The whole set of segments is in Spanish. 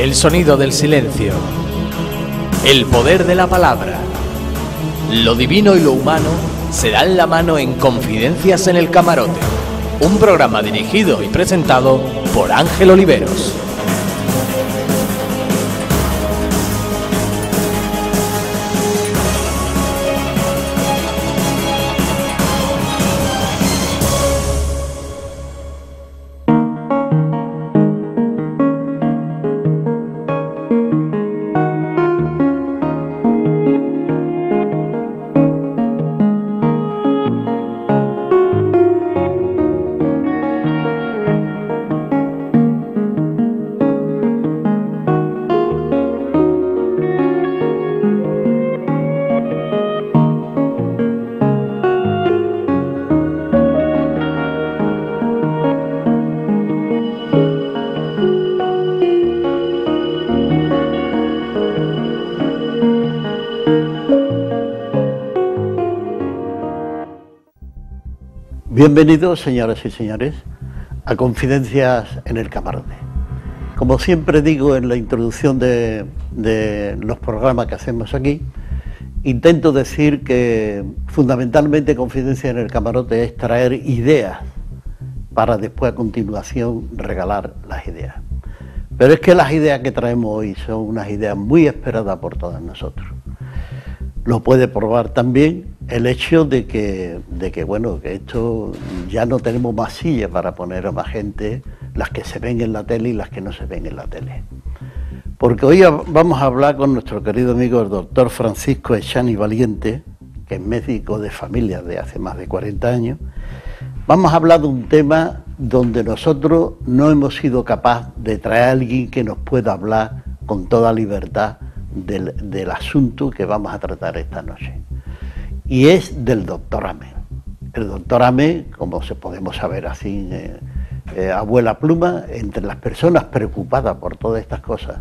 El sonido del silencio. El poder de la palabra. Lo divino y lo humano se dan la mano en Confidencias en el Camarote. Un programa dirigido y presentado por Ángel Oliveros. Bienvenidos, señoras y señores, a Confidencias en el Camarote. Como siempre digo en la introducción de los programas que hacemos aquí, intento decir que fundamentalmente Confidencias en el Camarote es traer ideas para después a continuación regalar las ideas. Pero es que las ideas que traemos hoy son unas ideas muy esperadas por todos nosotros. Lo puede probar también el hecho de que esto ya no tenemos más sillas para poner a más gente, las que se ven en la tele y las que no se ven en la tele. Porque hoy vamos a hablar con nuestro querido amigo el doctor Francisco Echani Valiente, que es médico de familia de hace más de 40 años. Vamos a hablar de un tema donde nosotros no hemos sido capaces de traer a alguien que nos pueda hablar con toda libertad del asunto que vamos a tratar esta noche, y es del doctor Ame. El doctor Ame, como podemos saber así, abuela pluma, entre las personas preocupadas por todas estas cosas,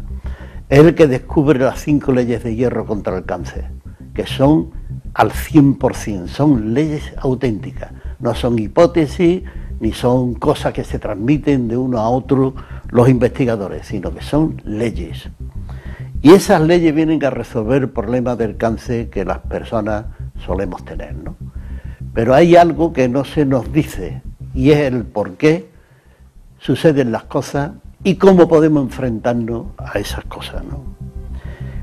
es el que descubre las 5 leyes de hierro contra el cáncer, que son al 100%, son leyes auténticas, no son hipótesis, ni son cosas que se transmiten de uno a otro los investigadores, sino que son leyes. Y esas leyes vienen a resolver problemas del cáncer que las personas solemos tener, ¿no? Pero hay algo que no se nos dice, y es el por qué suceden las cosas y cómo podemos enfrentarnos a esas cosas, ¿no?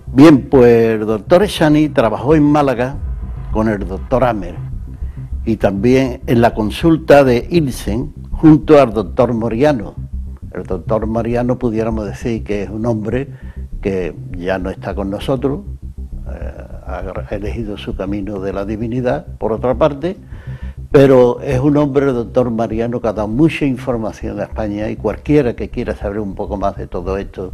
Bien, pues el doctor Echani trabajó en Málaga con el doctor Amer y también en la consulta de Ilsen junto al doctor Moriano. El doctor Moriano pudiéramos decir que es un hombre que ya no está con nosotros, ha elegido su camino de la divinidad, por otra parte, pero es un hombre, el doctor Mariano, que ha dado mucha información a España, y cualquiera que quiera saber un poco más de todo esto,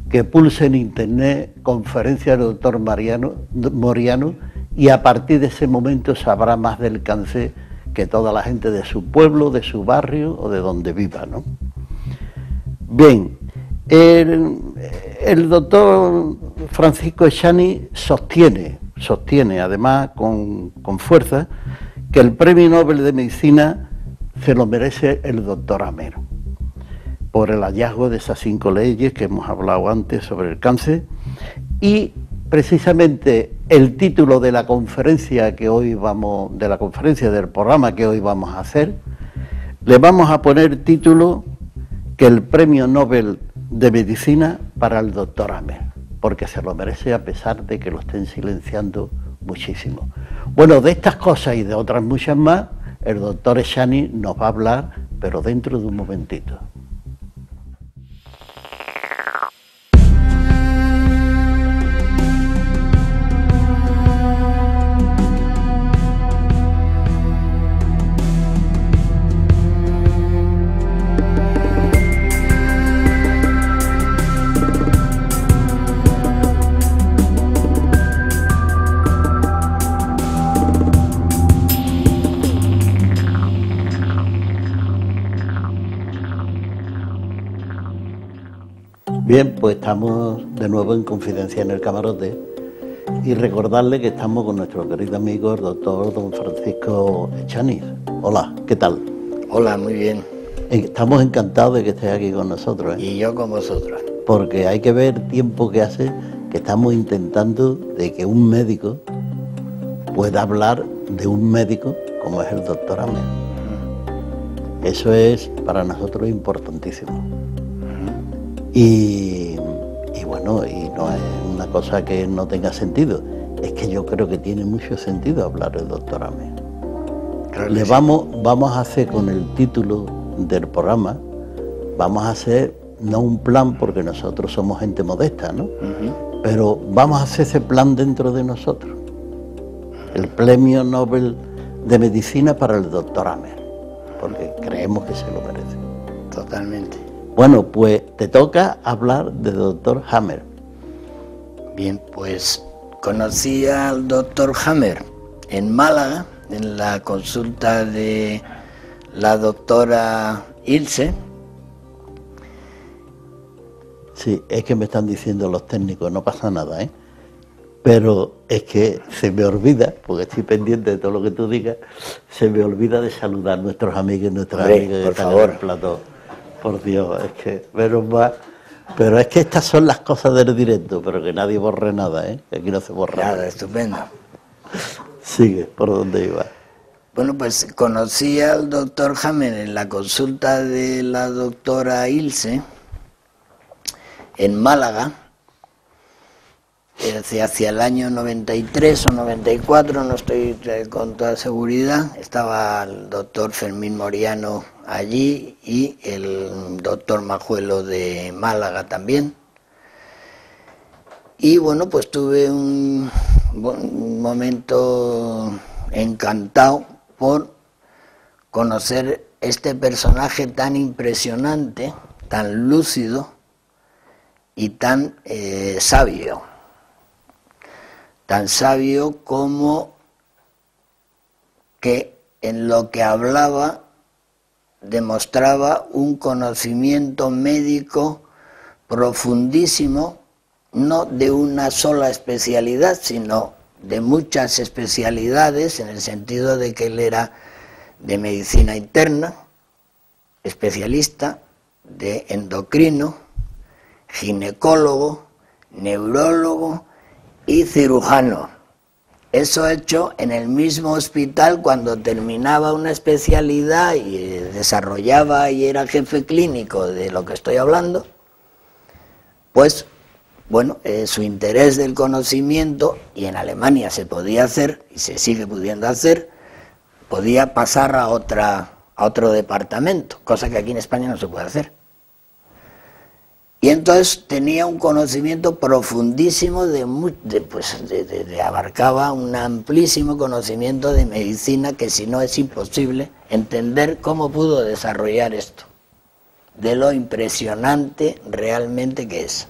que pulse en internet conferencia del doctor Moriano, y a partir de ese momento sabrá más del cáncer que toda la gente de su pueblo, de su barrio o de donde viva, ¿no? Bien, el doctor Francisco Echani sostiene además con fuerza que el Premio Nobel de Medicina se lo merece el doctor Amer por el hallazgo de esas 5 leyes que hemos hablado antes sobre el cáncer, y precisamente el título de la conferencia del programa que hoy vamos a hacer, le vamos a poner título que el Premio Nobel de Medicina para el doctor Amer, porque se lo merece a pesar de que lo estén silenciando muchísimo. Bueno, de estas cosas y de otras muchas más, el doctor Echani nos va a hablar, pero dentro de un momentito. Bien, pues estamos de nuevo en Confidencia en el Camarote y recordarle que estamos con nuestro querido amigo el doctor don Francisco Echani. Hola, ¿qué tal? Hola, muy bien. Estamos encantados de que estés aquí con nosotros, ¿eh? Y yo con vosotros. porque hay que ver el tiempo que hace que estamos intentando de que un médico pueda hablar de un médico como es el doctor Hamer. Eso es para nosotros importantísimo. Y bueno, y no es una cosa que no tenga sentido, es que yo creo que tiene mucho sentido hablar del doctor Hamer. Claro, le vamos a hacer con el título del programa, vamos a hacer no un plan porque nosotros somos gente modesta, ¿no? Pero vamos a hacer ese plan dentro de nosotros. El Premio Nobel de Medicina para el doctor Hamer, porque creemos que se lo merece. Totalmente. Bueno, pues te toca hablar del doctor Hamer. Bien, pues conocí al doctor Hamer en Málaga, en la consulta de la doctora Ilse. Sí, es que me están diciendo los técnicos, no pasa nada, ¿eh? Pero es que se me olvida, porque estoy pendiente de todo lo que tú digas, se me olvida de saludar a nuestros amigos y nuestras amigas que están en el plató. Por Dios, es que menos mal. Pero es que estas son las cosas del directo, pero que nadie borre nada, ¿eh? Aquí no se borra nada. Estupendo. Sigue, ¿por dónde iba? Bueno, pues conocí al doctor Hamer en la consulta de la doctora Ilse, en Málaga, hacia el año 93 o 94, no estoy con toda seguridad. Estaba el doctor Fermín Moriano allí y el doctor Majuelo de Málaga también. Y bueno, pues tuve un momento encantado por conocer este personaje tan impresionante, tan lúcido y tan sabio. Tan sabio como que en lo que hablaba demostraba un conocimiento médico profundísimo, no de una sola especialidad, sino de muchas especialidades, en el sentido de que él era de medicina interna, especialista, de endocrino, ginecólogo, neurólogo y cirujano. Eso hecho en el mismo hospital cuando terminaba una especialidad y desarrollaba y era jefe clínico de lo que estoy hablando, pues bueno, su interés del conocimiento, y en Alemania se podía hacer y se sigue pudiendo hacer, podía pasar a otro departamento, cosa que aquí en España no se puede hacer. Y entonces tenía un conocimiento profundísimo abarcaba un amplísimo conocimiento de medicina que si no es imposible entender cómo pudo desarrollar esto, de lo impresionante realmente que es.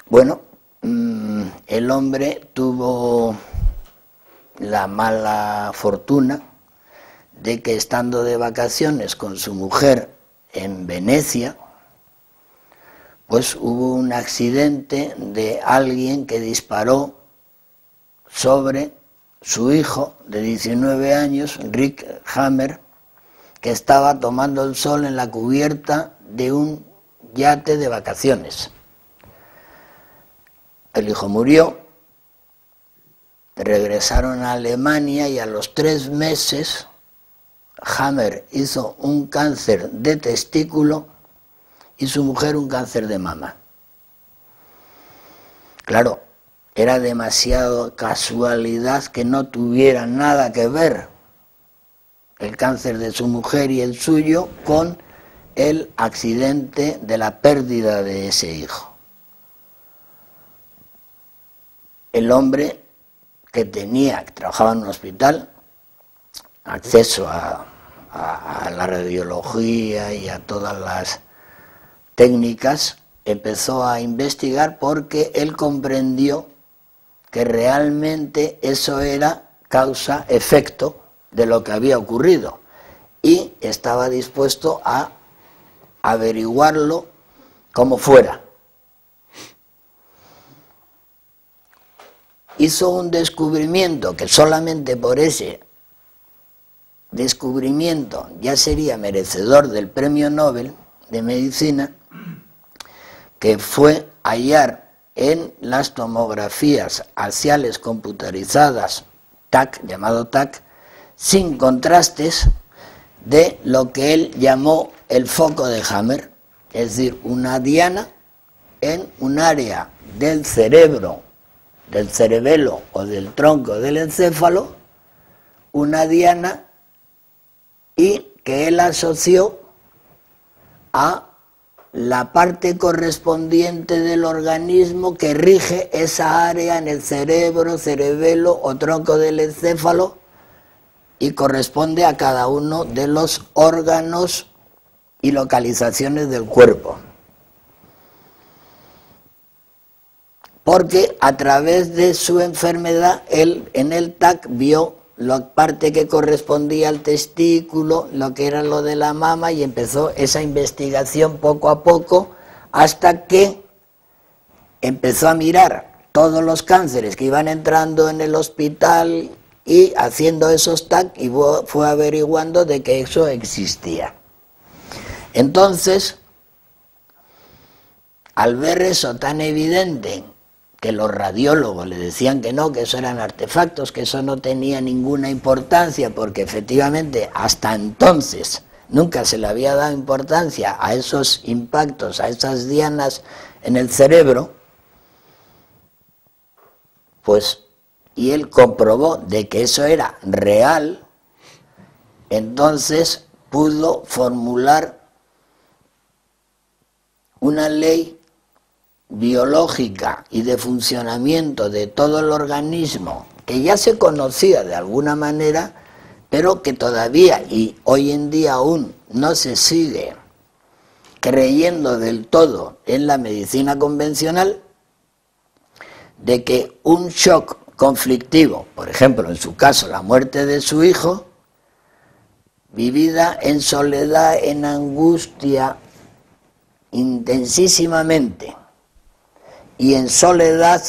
Bueno, el hombre tuvo la mala fortuna de que estando de vacaciones con su mujer en Venecia, pues hubo un accidente de alguien que disparó sobre su hijo de 19 años, Rick Hamer, que estaba tomando el sol en la cubierta de un yate de vacaciones. El hijo murió, regresaron a Alemania y a los 3 meses Hamer hizo un cáncer de testículo y su mujer un cáncer de mama. Claro, era demasiado casualidad que no tuviera nada que ver el cáncer de su mujer y el suyo con el accidente de la pérdida de ese hijo. El hombre que trabajaba en un hospital, acceso a la radiología y a todas las técnicas, empezó a investigar porque él comprendió que realmente eso era causa-efecto de lo que había ocurrido y estaba dispuesto a averiguarlo como fuera. Hizo un descubrimiento que solamente por ese descubrimiento ya sería merecedor del premio Nobel, de medicina, que fue hallar en las tomografías axiales computarizadas, TAC, llamado TAC, sin contrastes, de lo que él llamó el foco de Hammer, es decir, una diana en un área del cerebro, del cerebelo o del tronco del encéfalo, una diana, y que él asoció a la parte correspondiente del organismo que rige esa área en el cerebro, cerebelo o tronco del encéfalo, y corresponde a cada uno de los órganos y localizaciones del cuerpo. Porque a través de su enfermedad, él en el TAC vio la parte que correspondía al testículo, lo que era lo de la mama, y empezó esa investigación poco a poco, hasta que empezó a mirar todos los cánceres que iban entrando en el hospital y haciendo esos TAC, y fue averiguando de que eso existía. Entonces, al ver eso tan evidente, que los radiólogos le decían que no, que eso eran artefactos, que eso no tenía ninguna importancia, porque efectivamente hasta entonces nunca se le había dado importancia a esos impactos, a esas dianas en el cerebro, pues, y él comprobó de que eso era real, entonces pudo formular una ley biológica y de funcionamiento de todo el organismo, que ya se conocía de alguna manera, pero que todavía y hoy en día aún no se sigue creyendo del todo en la medicina convencional, de que un shock conflictivo, por ejemplo en su caso la muerte de su hijo, vivida en soledad, en angustia intensísimamente y en soledad,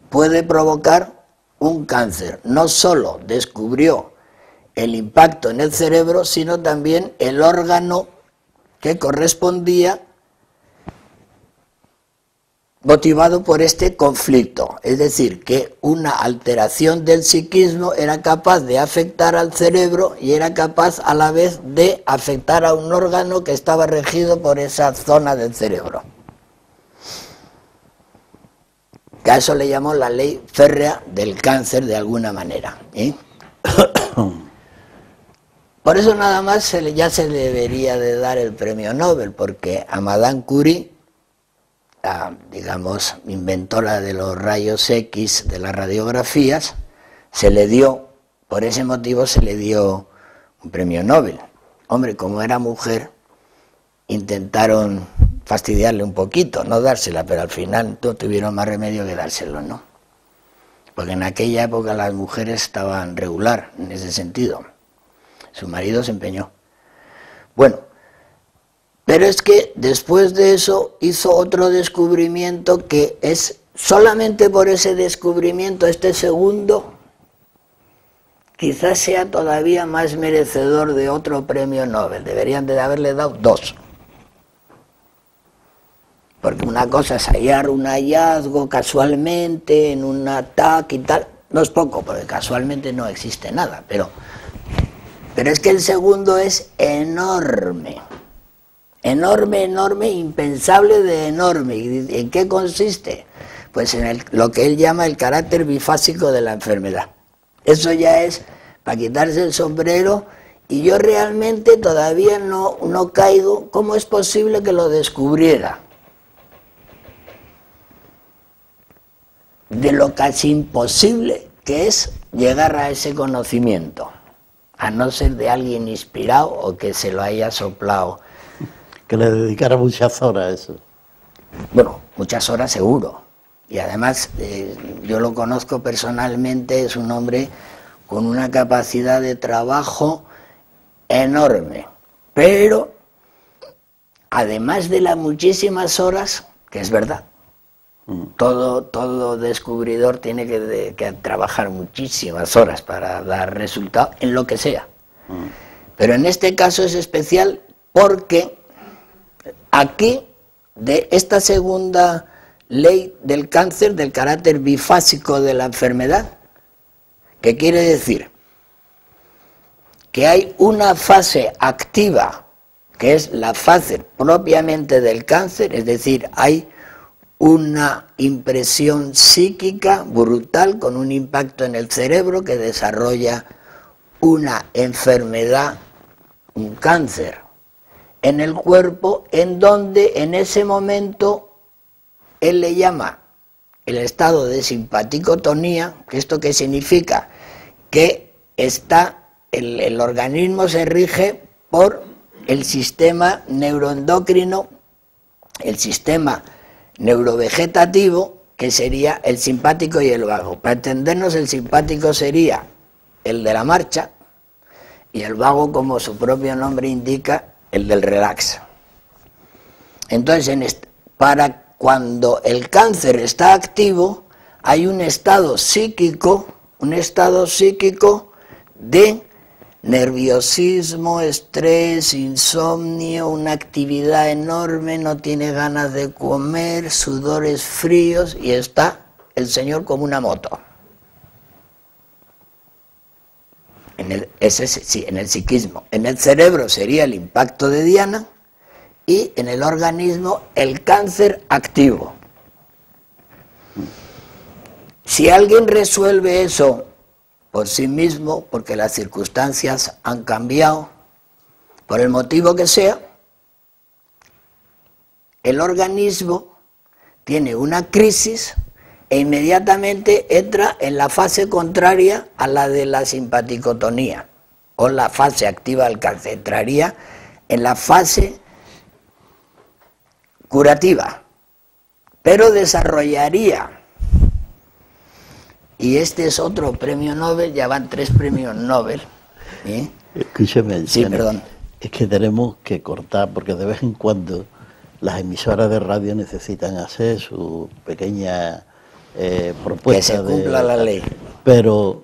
puede provocar un cáncer. No solo descubrió el impacto en el cerebro, sino también el órgano que correspondía, motivado por este conflicto. Es decir, que una alteración del psiquismo era capaz de afectar al cerebro y era capaz a la vez de afectar a un órgano que estaba regido por esa zona del cerebro. Que a eso le llamó la ley férrea del cáncer de alguna manera, ¿eh? Por eso nada más ya se debería de dar el premio Nobel, porque a Madame Curie, la, digamos, inventora de los rayos X, de las radiografías, se le dio, por ese motivo se le dio un premio Nobel. Hombre, como era mujer, intentaron fastidiarle un poquito, no dársela, pero al final no tuvieron más remedio que dárselo, ¿no? Porque en aquella época las mujeres estaban regular en ese sentido. Su marido se empeñó. Bueno, pero es que después de eso hizo otro descubrimiento que es solamente por ese descubrimiento, este segundo, quizás sea todavía más merecedor de otro premio Nobel. Deberían de haberle dado 2. Porque una cosa es hallar un hallazgo casualmente en un ataque y tal, no es poco, porque casualmente no existe nada, pero es que el segundo es enorme, enorme, enorme, impensable de enorme. ¿Y en qué consiste? Pues en lo que él llama el carácter bifásico de la enfermedad. Eso ya es para quitarse el sombrero, y yo realmente todavía no caigo cómo es posible que lo descubriera. De lo casi imposible que es llegar a ese conocimiento, a no ser de alguien inspirado o que se lo haya soplado. Que le dedicara muchas horas a eso. Bueno, muchas horas seguro. Y además, yo lo conozco personalmente, es un hombre con una capacidad de trabajo enorme. Pero, además de las muchísimas horas, que es verdad, todo descubridor tiene que trabajar muchísimas horas para dar resultado en lo que sea. Pero en este caso es especial porque aquí, de esta segunda ley del cáncer, del carácter bifásico de la enfermedad, ¿qué quiere decir? Que hay una fase activa, que es la fase propiamente del cáncer, es decir, hay una impresión psíquica brutal con un impacto en el cerebro que desarrolla una enfermedad, un cáncer en el cuerpo, en donde en ese momento él le llama el estado de simpaticotonía. ¿Esto qué significa? Que el organismo se rige por el sistema neuroendocrino, el sistema neurovegetativo, que sería el simpático y el vago. Para entendernos, el simpático sería el de la marcha y el vago, como su propio nombre indica, el del relax. Entonces, para cuando el cáncer está activo, hay un estado psíquico de nerviosismo, estrés, insomnio, una actividad enorme, no tiene ganas de comer, sudores fríos, y está el señor como una moto. En el psiquismo. En el cerebro sería el impacto de Diana, y en el organismo el cáncer activo. Si alguien resuelve eso por sí mismo, porque las circunstancias han cambiado, por el motivo que sea, el organismo tiene una crisis e inmediatamente entra en la fase contraria a la de la simpaticotonía, o la fase activa del cáncer. Entraría en la fase curativa, pero desarrollaría, y este es otro premio Nobel, ya van 3 premios Nobel. Escúcheme, sí, perdón. Es que tenemos que cortar, porque de vez en cuando las emisoras de radio necesitan hacer su pequeña propuesta. Que se cumpla la ley. Pero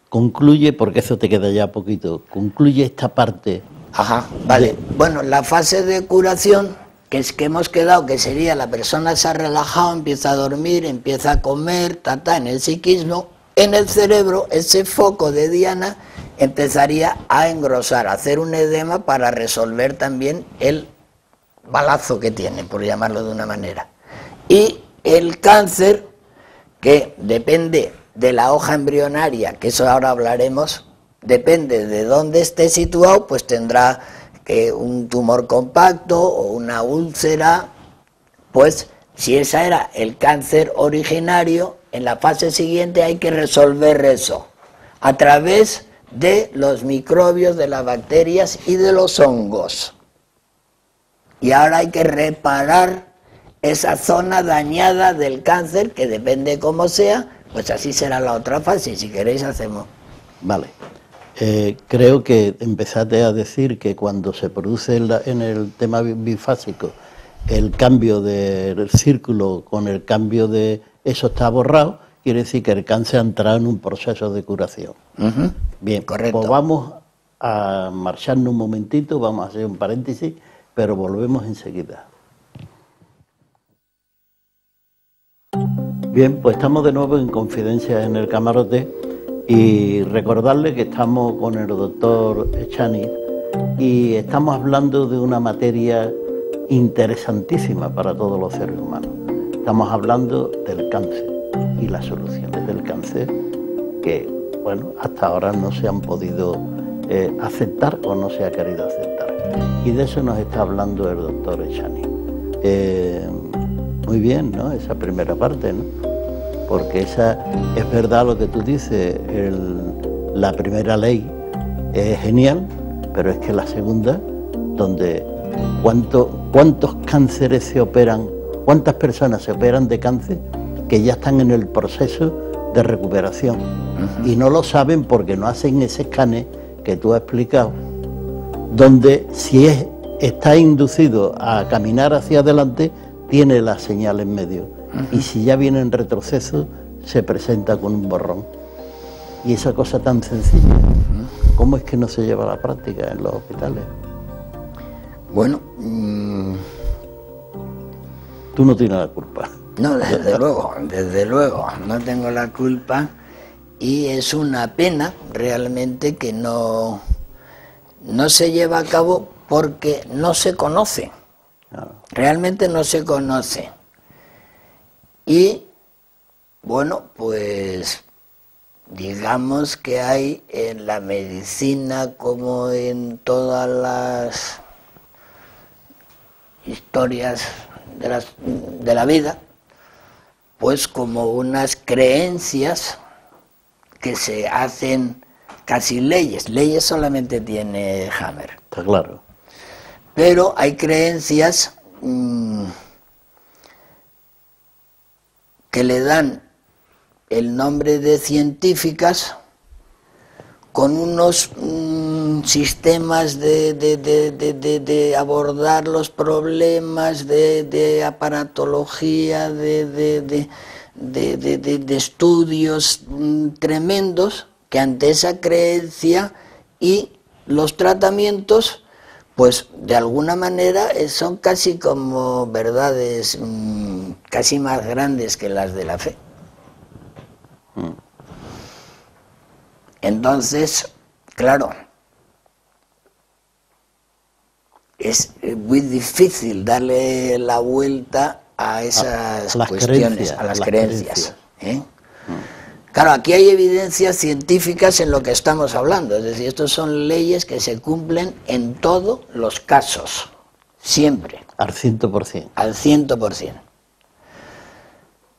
concluye, porque eso te queda ya poquito, concluye esta parte. Ajá, vale. Bueno, la fase de curación, que es que hemos quedado, que sería la persona se ha relajado, empieza a dormir, empieza a comer, en el psiquismo, en el cerebro, ese foco de Diana empezaría a engrosar, a hacer un edema para resolver también el balazo que tiene, por llamarlo de una manera. Y el cáncer, que depende de la hoja embrionaria, que eso ahora hablaremos, depende de dónde esté situado, pues tendrá un tumor compacto o una úlcera. Pues si ese era el cáncer originario, en la fase siguiente hay que resolver eso a través de los microbios, de las bacterias y de los hongos. Y ahora hay que reparar esa zona dañada del cáncer, que depende cómo sea, pues así será la otra fase. Si queréis hacemos. Vale. Creo que empezaste a decir que cuando se produce en el tema bifásico el cambio del círculo con el cambio de eso está borrado, quiere decir que el cáncer ha entrado en un proceso de curación. Bien, correcto. Pues vamos a marcharnos un momentito, vamos a hacer un paréntesis, pero volvemos enseguida. Bien, pues estamos de nuevo en Confidencias en el Camarote. Y recordarle que estamos con el doctor Echaniz y estamos hablando de una materia interesantísima para todos los seres humanos. Estamos hablando del cáncer y las soluciones del cáncer que, bueno, hasta ahora no se han podido aceptar o no se ha querido aceptar. Y de eso nos está hablando el doctor Echaniz. Muy bien, ¿no? Esa primera parte, ¿no? Porque esa es verdad lo que tú dices, la primera ley es genial, pero es que la segunda, donde cuántos cánceres se operan, cuántas personas se operan de cáncer que ya están en el proceso de recuperación y no lo saben porque no hacen ese escáner que tú has explicado, donde si está inducido a caminar hacia adelante, tiene la señal en medio. Y si ya viene en retroceso, se presenta con un borrón. Y esa cosa tan sencilla, ¿cómo es que no se lleva a la práctica en los hospitales? Bueno, tú no tienes la culpa. No, desde luego, no tengo la culpa, y es una pena realmente que no se lleva a cabo porque no se conoce, realmente no se conoce. Y bueno, pues digamos que hay en la medicina, como en todas las historias de la vida, pues como unas creencias que se hacen casi leyes. Leyes solamente tiene Hammer. Está claro. Pero hay creencias que le dan el nombre de científicas, con unos sistemas de abordar los problemas, de aparatología, de estudios tremendos, que ante esa creencia y los tratamientos, pues de alguna manera son casi como verdades casi más grandes que las de la fe. Entonces, claro, es muy difícil darle la vuelta a esas cuestiones, a las creencias. Claro, aquí hay evidencias científicas en lo que estamos hablando, es decir, estas son leyes que se cumplen en todos los casos, siempre. Al 100%. Al 100%.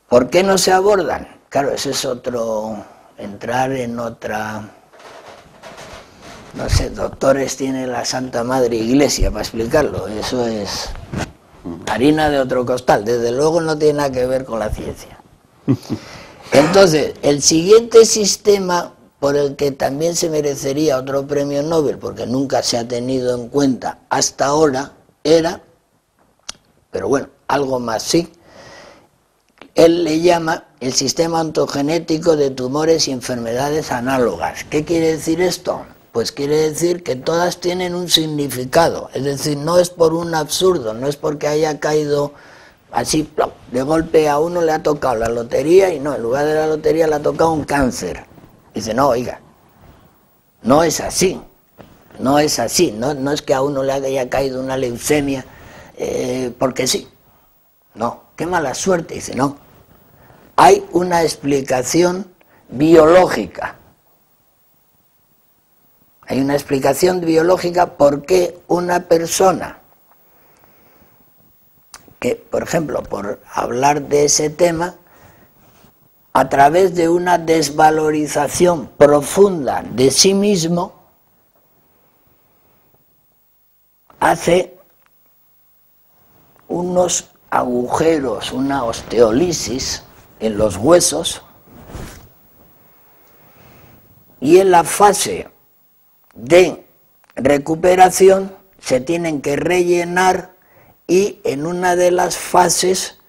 ¿Por qué no se abordan? Claro, ese es otro, entrar en otra, no sé, doctores tiene la Santa Madre Iglesia para explicarlo, eso es harina de otro costal, desde luego no tiene nada que ver con la ciencia. Entonces, el siguiente sistema por el que también se merecería otro premio Nobel, porque nunca se ha tenido en cuenta hasta ahora, era, pero bueno, algo más sí, él le llama el sistema ontogenético de tumores y enfermedades análogas. ¿Qué quiere decir esto? Pues quiere decir que todas tienen un significado, es decir, no es por un absurdo, no es porque haya caído así, de golpe a uno le ha tocado la lotería y no, en lugar de la lotería le ha tocado un cáncer. Dice, no, oiga, no es así, no es así, no es que a uno le haya caído una leucemia porque sí, no, qué mala suerte, dice, no. Hay una explicación biológica. Hay una explicación biológica por qué una persona que, por ejemplo, por hablar de ese tema, a través de una desvalorización profunda de sí mismo, hace unos agujeros, una osteolisis en los huesos, y en la fase de recuperación se tienen que rellenar, y en una de las fases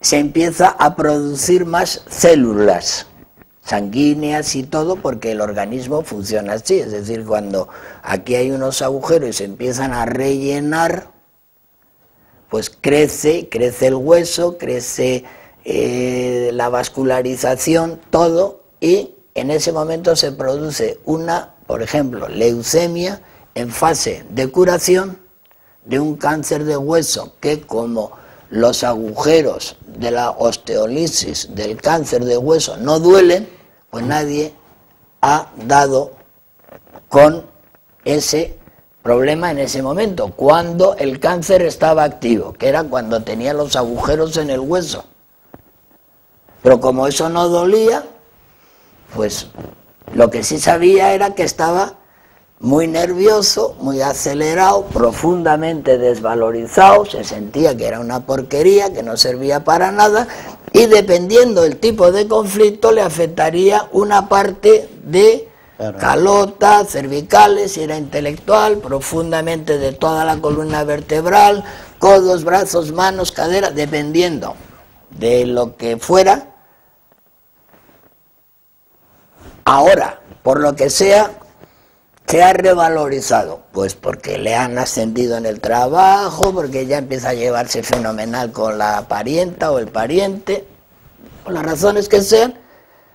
se empieza a producir más células sanguíneas y todo, porque el organismo funciona así, es decir, cuando aquí hay unos agujeros y se empiezan a rellenar, pues crece el hueso, crece la vascularización, todo, y en ese momento se produce una, por ejemplo, leucemia en fase de curación de un cáncer de hueso que, como los agujeros de la osteolisis del cáncer de hueso no duelen, pues nadie ha dado con ese problema en ese momento, cuando el cáncer estaba activo, que era cuando tenía los agujeros en el hueso. Pero como eso no dolía, pues lo que sí sabía era que estaba muy nervioso, muy acelerado, profundamente desvalorizado, se sentía que era una porquería, que no servía para nada, y dependiendo del tipo de conflicto le afectaría una parte de calota, cervicales, si era intelectual, profundamente de toda la columna vertebral, codos, brazos, manos, cadera, dependiendo de lo que fuera. Ahora, por lo que sea, se ha revalorizado? Pues porque le han ascendido en el trabajo, porque ya empieza a llevarse fenomenal con la parienta o el pariente, por las razones que sean,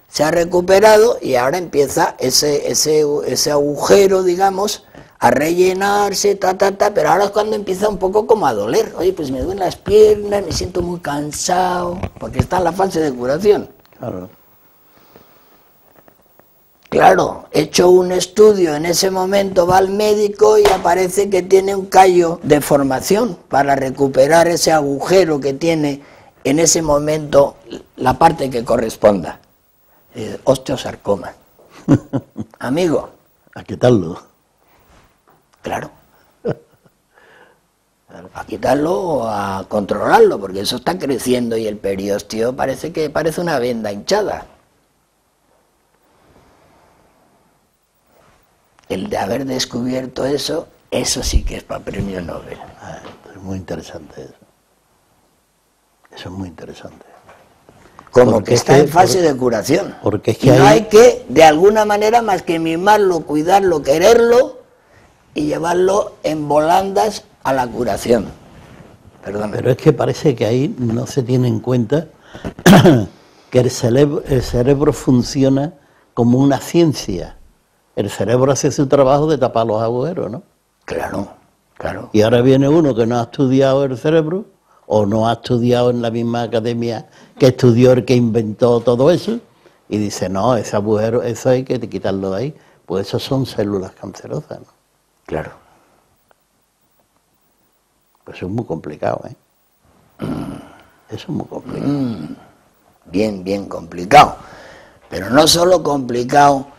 se ha recuperado y ahora empieza ese agujero, digamos, a rellenarse, pero ahora es cuando empieza un poco como a doler. Oye, pues me duelen las piernas, me siento muy cansado, porque está en la fase de curación. Claro. Claro, hecho un estudio, en ese momento va al médico y aparece que tiene un callo de formación para recuperar ese agujero que tiene en ese momento la parte que corresponda. Osteosarcoma. Amigo. A quitarlo. Claro. A quitarlo o a controlarlo, porque eso está creciendo y el periósteo parece una venda hinchada. El de haber descubierto eso sí que es para premio Nobel. Es muy interesante eso. Eso es muy interesante. Como porque que está en fase de curación. Porque es que y no hay que, de alguna manera, más que mimarlo, cuidarlo, quererlo y llevarlo en volandas a la curación. Perdóname. Pero es que parece que ahí no se tiene en cuenta que el cerebro funciona como una ciencia. El cerebro hace su trabajo de tapar los agujeros, ¿no? Claro, claro. Y ahora viene uno que no ha estudiado el cerebro, o no ha estudiado en la misma academia que estudió el que inventó todo eso, y dice, no, ese agujero, eso hay que quitarlo de ahí. Pues eso son células cancerosas, ¿no? Claro. Pues eso es muy complicado, ¿eh? Eso es muy complicado. Bien complicado. Pero no solo complicado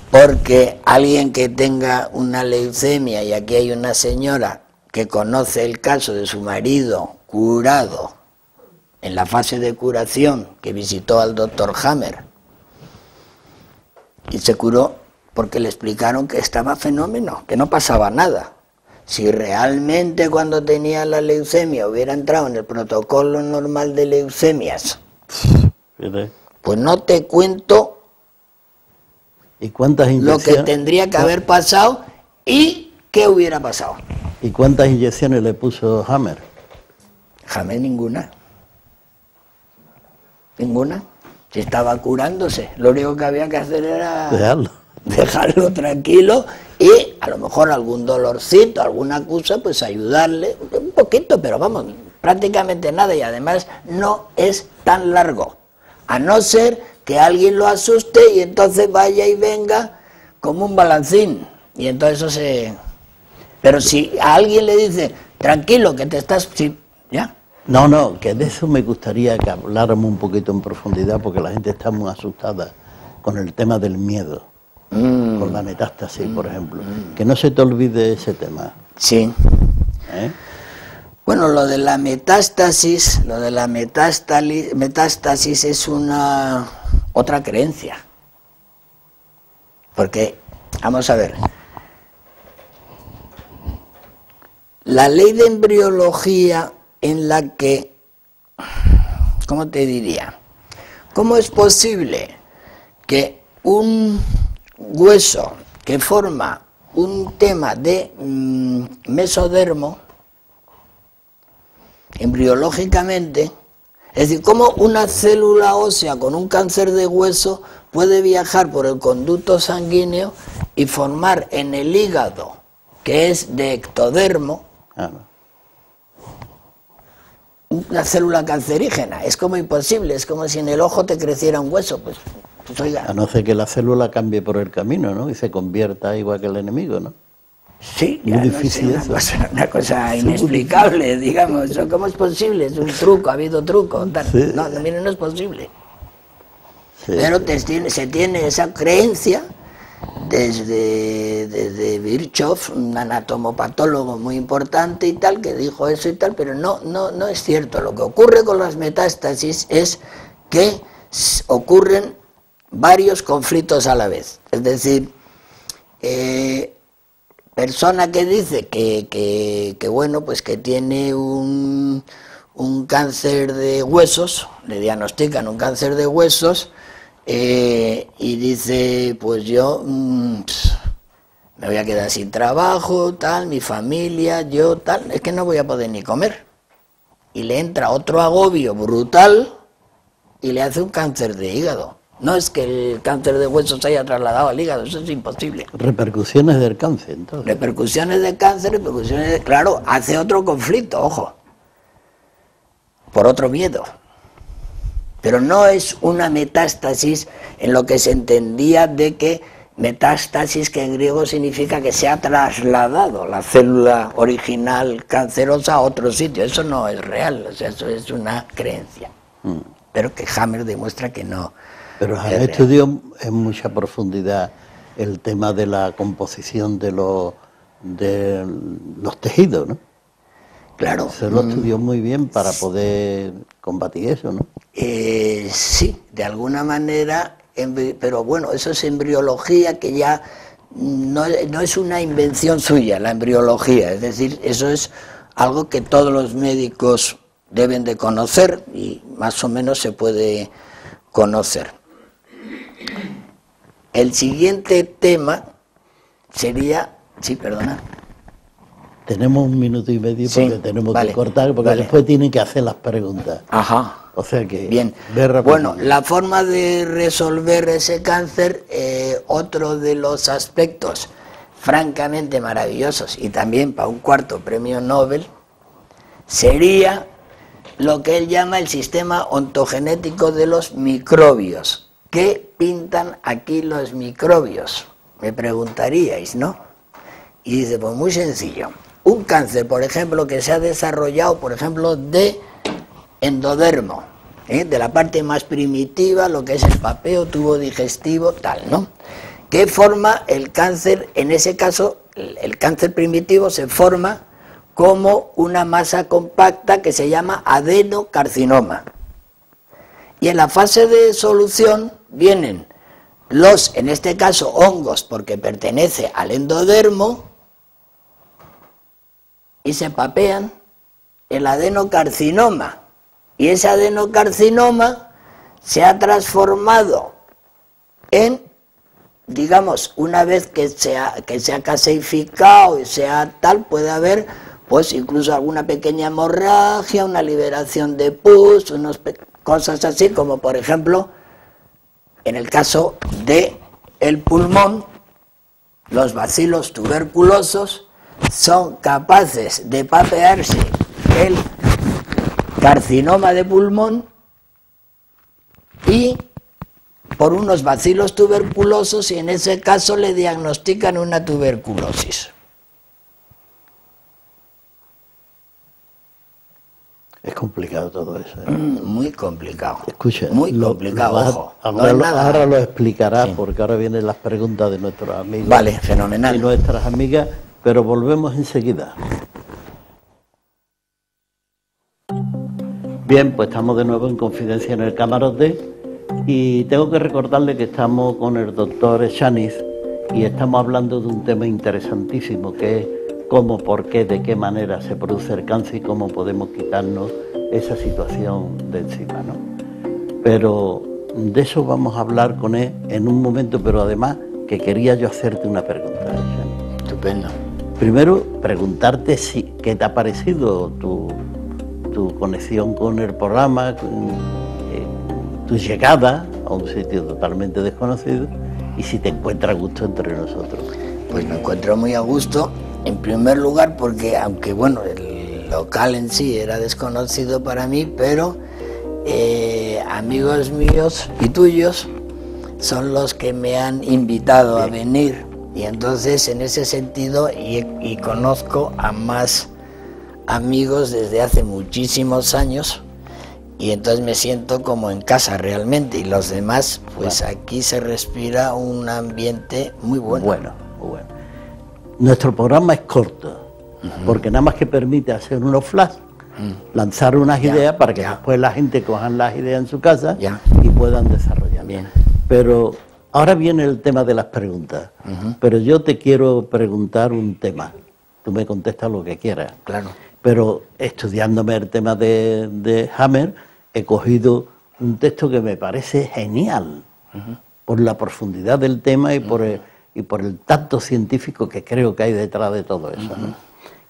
porque alguien que tenga una leucemia, y aquí hay una señora que conoce el caso de su marido curado, en la fase de curación, que visitó al doctor Hammer, y se curó porque le explicaron que estaba fenómeno, que no pasaba nada. Si realmente cuando tenía la leucemia hubiera entrado en el protocolo normal de leucemias, pues no te cuento ¿y cuántas lo que tendría que haber pasado y qué hubiera pasado. ¿Y cuántas inyecciones le puso Hammer? Hammer ninguna. Ninguna. Si estaba curándose, lo único que había que hacer era dejarlo tranquilo y a lo mejor algún dolorcito, alguna cosa, pues ayudarle un poquito, pero vamos, prácticamente nada, y además no es tan largo, a no ser que alguien lo asuste y entonces vaya y venga como un balancín, y entonces eso se... Pero si a alguien le dice, tranquilo, que te estás... Sí, ¿ya? No, que de eso me gustaría que habláramos un poquito en profundidad, porque la gente está muy asustada con el tema del miedo, con la metástasis, por ejemplo. Que no se te olvide ese tema. Sí. Bueno, lo de la metástasis es una otra creencia. Porque, vamos a ver, la ley de embriología en la que, ¿cómo te diría? ¿Cómo es posible que un hueso que forma un tema de mesodermo, embriológicamente, es decir, cómo una célula ósea con un cáncer de hueso puede viajar por el conducto sanguíneo y formar en el hígado, que es de ectodermo, una célula cancerígena? Es como imposible, es como si en el ojo te creciera un hueso, pues oiga. A no ser que la célula cambie por el camino, ¿no? Y se convierta igual que el enemigo, ¿no? Sí, muy difícil no sé, una cosa inexplicable, digamos. ¿Cómo es posible? Es un truco, ha habido truco. Sí. No, mire, no es posible. Sí. Pero se tiene esa creencia desde Virchow, un anatomopatólogo muy importante y tal, que dijo eso y tal, pero no es cierto. Lo que ocurre con las metástasis es que ocurren varios conflictos a la vez. Es decir, persona que dice que bueno, pues que tiene un cáncer de huesos, le diagnostican un cáncer de huesos, y dice, pues yo me voy a quedar sin trabajo, tal, mi familia, yo, tal, es que no voy a poder ni comer. Y le entra otro agobio brutal y le hace un cáncer de hígado. No es que el cáncer de huesos se haya trasladado al hígado, eso es imposible. Repercusiones del cáncer, entonces. Repercusiones de cáncer, repercusiones de... Claro, hace otro conflicto, ojo, por otro miedo. Pero no es una metástasis en lo que se entendía de que metástasis, que en griego significa que se ha trasladado la célula original cancerosa a otro sitio. Eso no es real, o sea, eso es una creencia. Pero que Hammer demuestra que no. Pero han estudiado en mucha profundidad el tema de la composición de los tejidos, ¿no? Claro. Se lo estudió muy bien para poder combatir eso, ¿no? Sí, de alguna manera, pero bueno, eso es embriología, que ya no es una invención suya, la embriología, es decir, eso es algo que todos los médicos deben de conocer y más o menos se puede conocer. El siguiente tema sería... Sí, perdona. Tenemos 1 minuto y medio porque sí, tenemos que cortar, porque después tienen que hacer las preguntas. Ajá. O sea que... Bien. Bueno, la forma de resolver ese cáncer, otro de los aspectos francamente maravillosos, y también para un 4º premio Nobel, sería lo que él llama el sistema ontogenético de los microbios. ¿Qué pintan aquí los microbios? Me preguntaríais, ¿no? Y dice, pues muy sencillo. Un cáncer, por ejemplo, que se ha desarrollado, por ejemplo, de endodermo, de la parte más primitiva, lo que es el papeo, tubo digestivo, tal, ¿no? ¿Qué forma el cáncer? En ese caso, el cáncer primitivo se forma como una masa compacta que se llama adenocarcinoma. Y en la fase de solución vienen los, en este caso, hongos, porque pertenece al endodermo, y se papean el adenocarcinoma. Y ese adenocarcinoma se ha transformado en, digamos, una vez que se ha caseificado y sea tal, puede haber pues incluso alguna pequeña hemorragia, una liberación de pus, cosas así, como por ejemplo, en el caso de el pulmón, los bacilos tuberculosos son capaces de papearse el carcinoma de pulmón y por unos bacilos tuberculosos, y en ese caso le diagnostican una tuberculosis. Es complicado todo eso, ¿eh? Muy complicado. Escucha, muy complicado, ojo. Ahora lo explicarás, sí, porque ahora vienen las preguntas de nuestros amigos. Vale, fenomenal. Y nuestras amigas, pero volvemos enseguida. Bien, pues estamos de nuevo en Confidencia en el Camarote y tengo que recordarle que estamos con el doctor Echaniz y estamos hablando de un tema interesantísimo que es cómo, por qué, de qué manera se produce el cáncer y cómo podemos quitarnos esa situación de encima, ¿no? Pero de eso vamos a hablar con él en un momento, pero además que quería yo hacerte una pregunta, Echaniz. Estupendo. Primero, preguntarte qué te ha parecido tu conexión con el programa, tu llegada a un sitio totalmente desconocido y si te encuentras a gusto entre nosotros. Pues me encuentro muy a gusto, en primer lugar porque, aunque bueno, el local en sí era desconocido para mí, pero amigos míos y tuyos son los que me han invitado a venir, y entonces en ese sentido y conozco a más amigos desde hace muchísimos años, y entonces me siento como en casa realmente, y los demás, pues aquí se respira un ambiente muy bueno. Bueno. Nuestro programa es corto, porque nada más que permite hacer unos flash, lanzar unas ideas para que después la gente cojan las ideas en su casa y puedan desarrollarlas. Bien. Pero ahora viene el tema de las preguntas, pero yo te quiero preguntar un tema, tú me contestas lo que quieras. Claro. Pero estudiándome el tema de Hammer, he cogido un texto que me parece genial, por la profundidad del tema y y por el tacto científico que creo que hay detrás de todo eso, ¿no?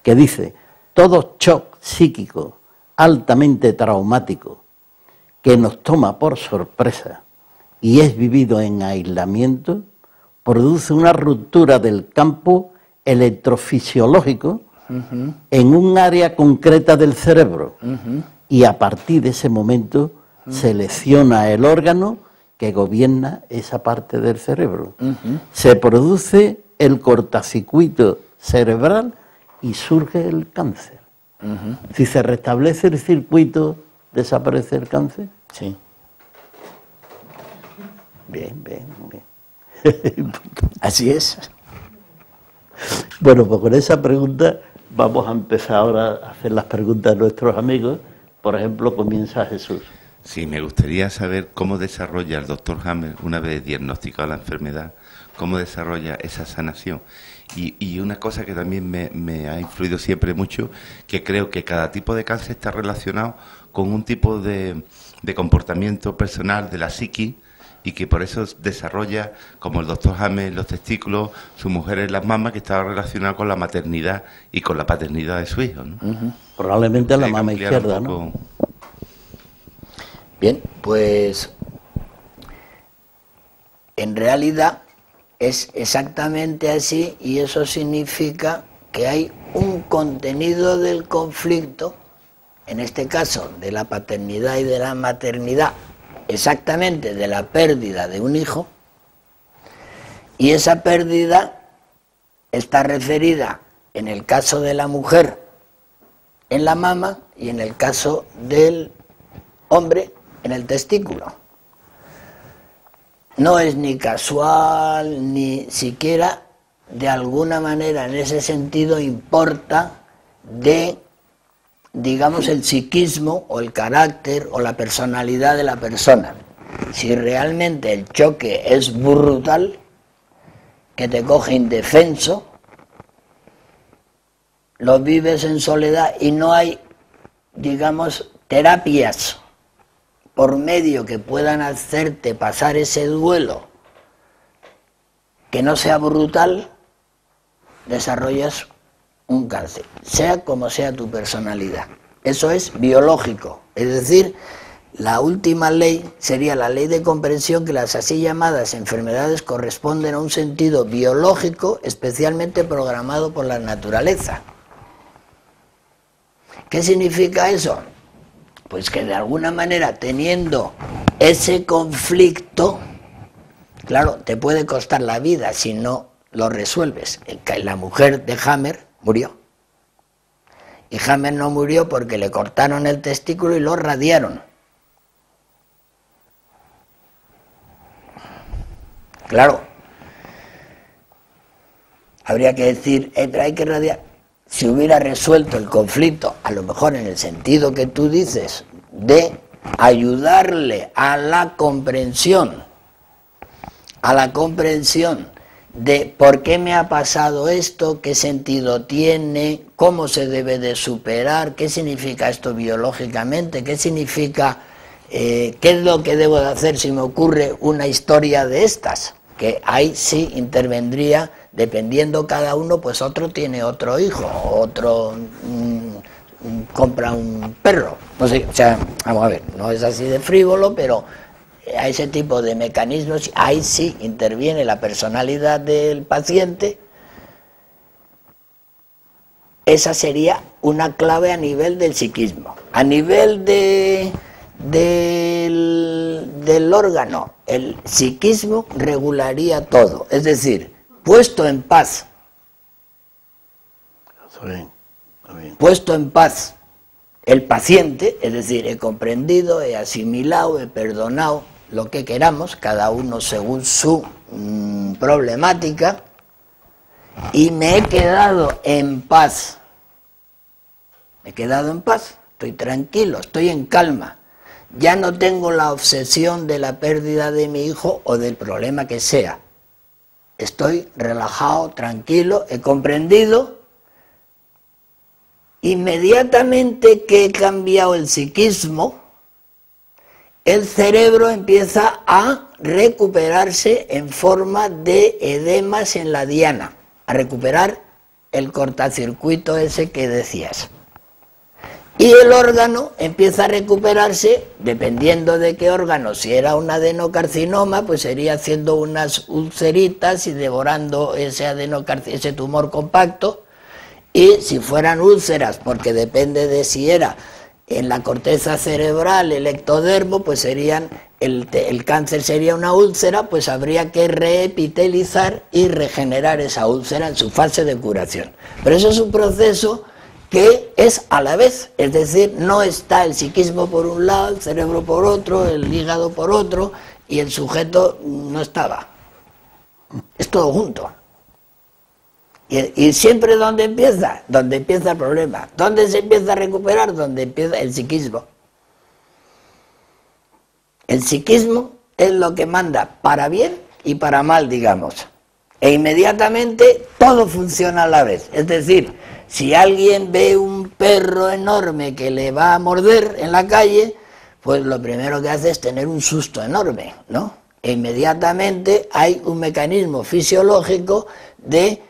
Que dice, todo shock psíquico altamente traumático que nos toma por sorpresa y es vivido en aislamiento, produce una ruptura del campo electrofisiológico en un área concreta del cerebro y a partir de ese momento selecciona el órgano que gobierna esa parte del cerebro. Se produce el cortocircuito cerebral y surge el cáncer. Si se restablece el circuito, ¿desaparece el cáncer? Sí. Bien, bien, bien. Así es. Bueno, pues con esa pregunta vamos a empezar ahora a hacer las preguntas de nuestros amigos. Por ejemplo, comienza Jesús. Sí, me gustaría saber cómo desarrolla el doctor Hammer, una vez diagnosticada la enfermedad, cómo desarrolla esa sanación. Y una cosa que también me ha influido siempre mucho, que creo que cada tipo de cáncer está relacionado con un tipo de comportamiento personal de la psiquis, y que por eso desarrolla, como el doctor Hammer, los testículos, su mujer en las mamas, que estaba relacionado con la maternidad y con la paternidad de su hijo, ¿no? Probablemente la mama izquierda, ¿no? Bien, pues en realidad es exactamente así, y eso significa que hay un contenido del conflicto, en este caso de la paternidad y de la maternidad, exactamente de la pérdida de un hijo, y esa pérdida está referida en el caso de la mujer en la mama y en el caso del hombre en el testículo. No es ni casual, ni siquiera de alguna manera en ese sentido importa de, digamos, el psiquismo o el carácter o la personalidad de la persona. Si realmente el choque es brutal, que te coge indefenso, lo vives en soledad y no hay, digamos, terapias por medio que puedan hacerte pasar ese duelo que no sea brutal, desarrollas un cáncer, sea como sea tu personalidad. Eso es biológico, es decir, la última ley sería la ley de comprensión, que las así llamadas enfermedades corresponden a un sentido biológico especialmente programado por la naturaleza. ¿Qué significa eso? Pues que de alguna manera, teniendo ese conflicto, claro, te puede costar la vida si no lo resuelves. La mujer de Hammer murió. Y Hammer no murió porque le cortaron el testículo y lo radiaron. Claro, habría que decir, pero hay que radiar. Si hubiera resuelto el conflicto, a lo mejor en el sentido que tú dices, de ayudarle a la comprensión de por qué me ha pasado esto, qué sentido tiene, cómo se debe de superar, qué significa esto biológicamente, qué significa, qué es lo que debo de hacer si me ocurre una historia de estas, que ahí sí intervendría. Dependiendo cada uno, pues otro tiene otro hijo, otro compra un perro. No sé, o sea, vamos a ver, no es así de frívolo, pero a ese tipo de mecanismos, ahí sí interviene la personalidad del paciente. Esa sería una clave a nivel del psiquismo. A nivel del órgano, el psiquismo regularía todo, es decir, puesto en paz, puesto en paz el paciente, es decir, he comprendido, he asimilado, he perdonado, lo que queramos, cada uno según su problemática, y me he quedado en paz, estoy tranquilo, estoy en calma, ya no tengo la obsesión de la pérdida de mi hijo o del problema que sea. Estoy relajado, tranquilo, he comprendido. Inmediatamente que he cambiado el psiquismo, el cerebro empieza a recuperarse en forma de edemas en la diana, a recuperar el cortacircuito ese que decías. Y el órgano empieza a recuperarse, dependiendo de qué órgano. Si era un adenocarcinoma, pues sería haciendo unas ulceritas y devorando ese tumor compacto. Y si fueran úlceras, porque depende de si era en la corteza cerebral, el ectodermo, pues serían, el cáncer sería una úlcera, pues habría que reepitelizar y regenerar esa úlcera en su fase de curación. Pero eso es un proceso que es a la vez, es decir, no está el psiquismo por un lado, el cerebro por otro, el hígado por otro, y el sujeto no estaba. Es todo junto. Y siempre ¿dónde empieza? Donde empieza el problema. ¿Dónde se empieza a recuperar? Donde empieza el psiquismo. El psiquismo es lo que manda para bien y para mal, digamos. E inmediatamente todo funciona a la vez. Es decir, si alguien ve un perro enorme que le va a morder en la calle, pues lo primero que hace es tener un susto enorme, ¿no? E inmediatamente hay un mecanismo fisiológico de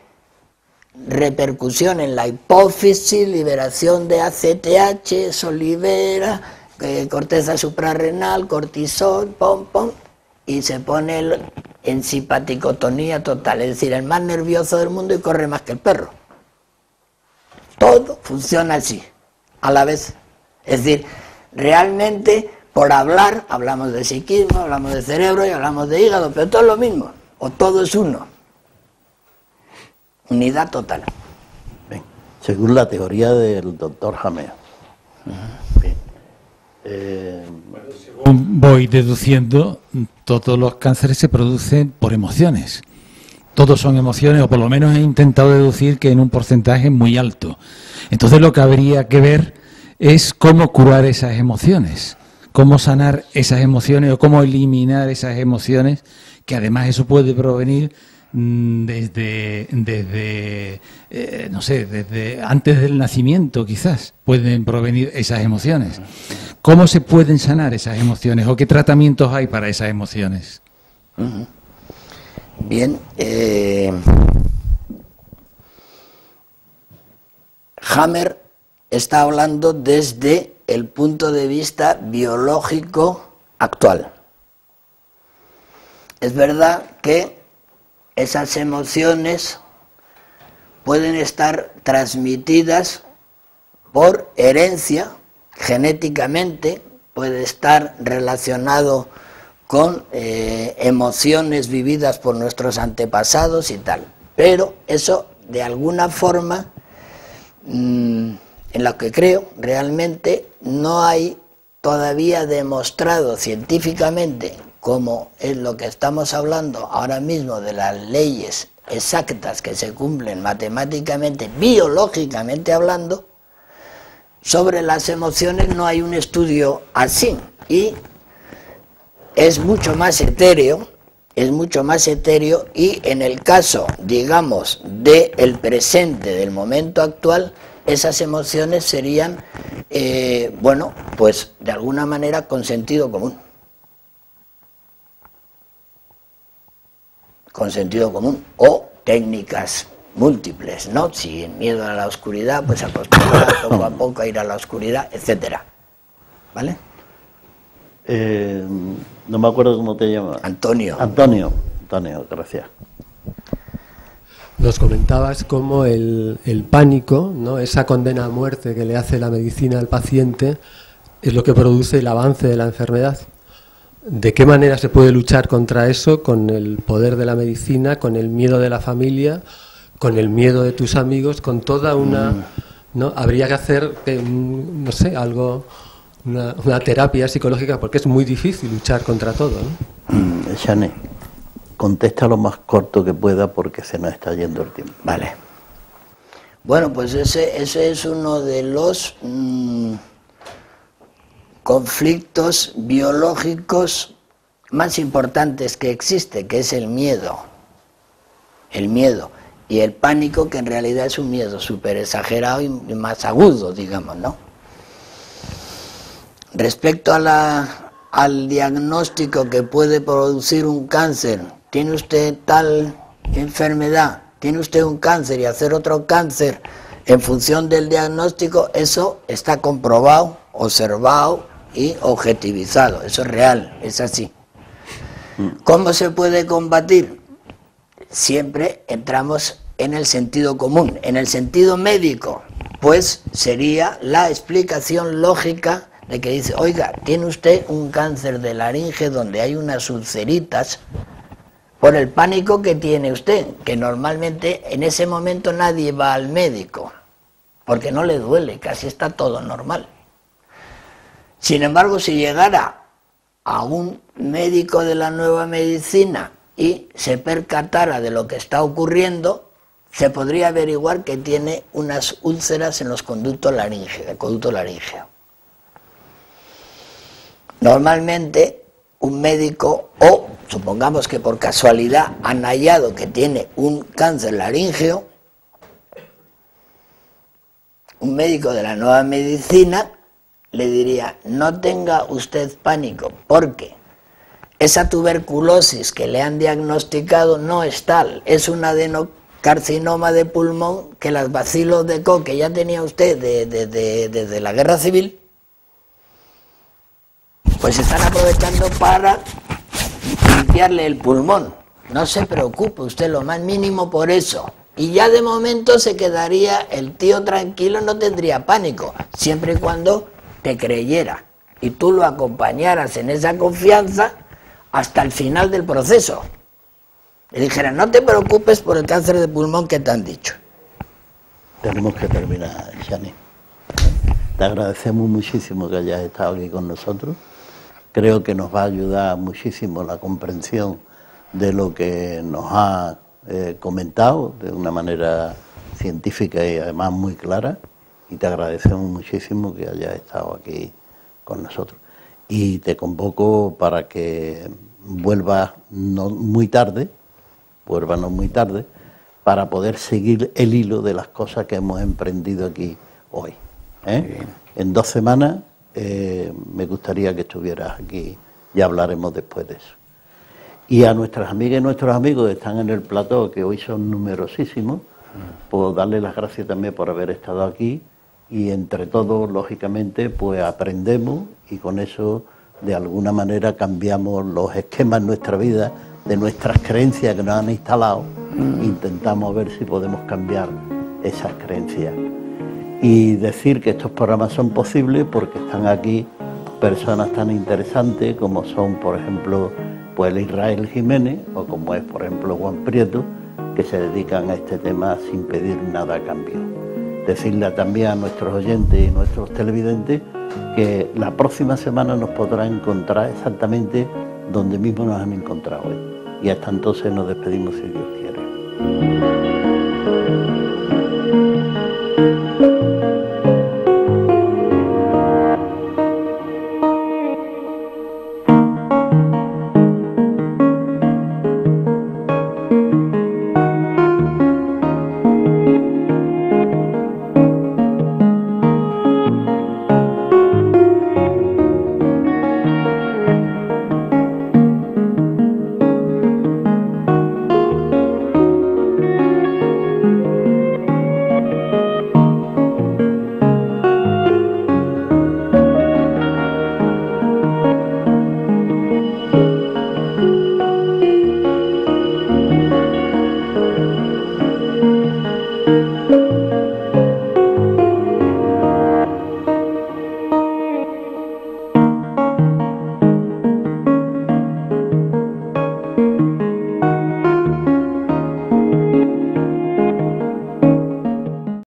repercusión en la hipófisis, liberación de ACTH, eso libera, corteza suprarrenal, cortisol, pom, pom, y se pone en simpaticotonía total, es decir, el más nervioso del mundo y corre más que el perro. Todo funciona así, a la vez. Es decir, realmente por hablar, hablamos de psiquismo, hablamos de cerebro y hablamos de hígado, pero todo es lo mismo, o todo es uno. Unidad total. Bien. Según la teoría del doctor Hammer. Bien. Según voy deduciendo, todos los cánceres se producen por emociones. Todos son emociones, o por lo menos he intentado deducir que en un porcentaje muy alto. Entonces lo que habría que ver es cómo curar esas emociones, cómo sanar esas emociones o cómo eliminar esas emociones, que además eso puede provenir desde antes del nacimiento, quizás pueden provenir esas emociones. ¿Cómo se pueden sanar esas emociones o qué tratamientos hay para esas emociones? Bien, Hammer está hablando desde el punto de vista biológico actual. Es verdad que esas emociones pueden estar transmitidas por herencia, genéticamente, puede estar relacionado con emociones vividas por nuestros antepasados y tal. Pero eso, de alguna forma, en lo que creo, realmente no hay todavía demostrado científicamente, como es lo que estamos hablando ahora mismo de las leyes exactas que se cumplen matemáticamente, biológicamente hablando, sobre las emociones no hay un estudio así, y es mucho más etéreo, y en el caso, digamos, del presente, del momento actual, esas emociones serían, bueno, pues de alguna manera con sentido común. Con sentido común, o técnicas múltiples, ¿no? Si el miedo a la oscuridad, pues acostumbrar poco a poco a ir a la oscuridad, etcétera. ¿Vale? No me acuerdo cómo te llamas. Antonio, gracias. Nos comentabas cómo el pánico, ¿no?, esa condena a muerte que le hace la medicina al paciente, es lo que produce el avance de la enfermedad. ¿De qué manera se puede luchar contra eso con el poder de la medicina, con el miedo de la familia, con el miedo de tus amigos, con toda una... ¿no? Habría que hacer, no sé, algo, una terapia psicológica, porque es muy difícil luchar contra todo, ¿no? Shane, contesta lo más corto que pueda porque se nos está yendo el tiempo. Vale. Bueno, pues ese es uno de los conflictos biológicos más importantes que existe, que es el miedo. El miedo. Y el pánico, que en realidad es un miedo súper exagerado y más agudo, digamos, ¿no? Respecto a al diagnóstico que puede producir un cáncer, tiene usted tal enfermedad, tiene usted un cáncer y hacer otro cáncer en función del diagnóstico, eso está comprobado, observado y objetivizado, eso es real, es así. ¿Cómo se puede combatir? Siempre entramos en el sentido común, en el sentido médico, pues sería la explicación lógica de que dice, oiga, tiene usted un cáncer de laringe donde hay unas ulceritas por el pánico que tiene usted, que normalmente en ese momento nadie va al médico, porque no le duele, casi está todo normal. Sin embargo, si llegara a un médico de la nueva medicina y se percatara de lo que está ocurriendo, se podría averiguar que tiene unas úlceras en los conductos laríngeos, el conducto laríngeo. Normalmente, un médico, o supongamos que por casualidad han hallado que tiene un cáncer laríngeo, un médico de la nueva medicina le diría, no tenga usted pánico, porque esa tuberculosis que le han diagnosticado no es tal, es un adenocarcinoma de pulmón que las bacilos de Koch que ya tenía usted desde la guerra civil, pues están aprovechando para limpiarle el pulmón. No se preocupe usted lo más mínimo por eso. Y ya de momento se quedaría el tío tranquilo, no tendría pánico, siempre y cuando te creyera y tú lo acompañaras en esa confianza hasta el final del proceso. Le dijera, no te preocupes por el cáncer de pulmón que te han dicho. Tenemos que terminar, Shani. Te agradecemos muchísimo que hayas estado aquí con nosotros. Creo que nos va a ayudar muchísimo la comprensión de lo que nos ha comentado de una manera científica y además muy clara, y te agradecemos muchísimo que hayas estado aquí con nosotros. Y te convoco para que vuelvas no muy tarde, para poder seguir el hilo de las cosas que hemos emprendido aquí hoy. En 2 semanas me gustaría que estuvieras aquí y hablaremos después de eso. Y a nuestras amigas y nuestros amigos que están en el plató, que hoy son numerosísimos, puedo darles las gracias también por haber estado aquí, y entre todos, lógicamente, pues aprendemos y con eso, de alguna manera, cambiamos los esquemas en nuestra vida, de nuestras creencias que nos han instalado, intentamos ver si podemos cambiar esas creencias. Y decir que estos programas son posibles porque están aquí personas tan interesantes como son, por ejemplo, pues el Israel Jiménez, o como es, por ejemplo, Juan Prieto, que se dedican a este tema sin pedir nada a cambio. Decirle también a nuestros oyentes y nuestros televidentes que la próxima semana nos podrán encontrar exactamente donde mismo nos han encontrado hoy. Y hasta entonces nos despedimos si Dios quiere.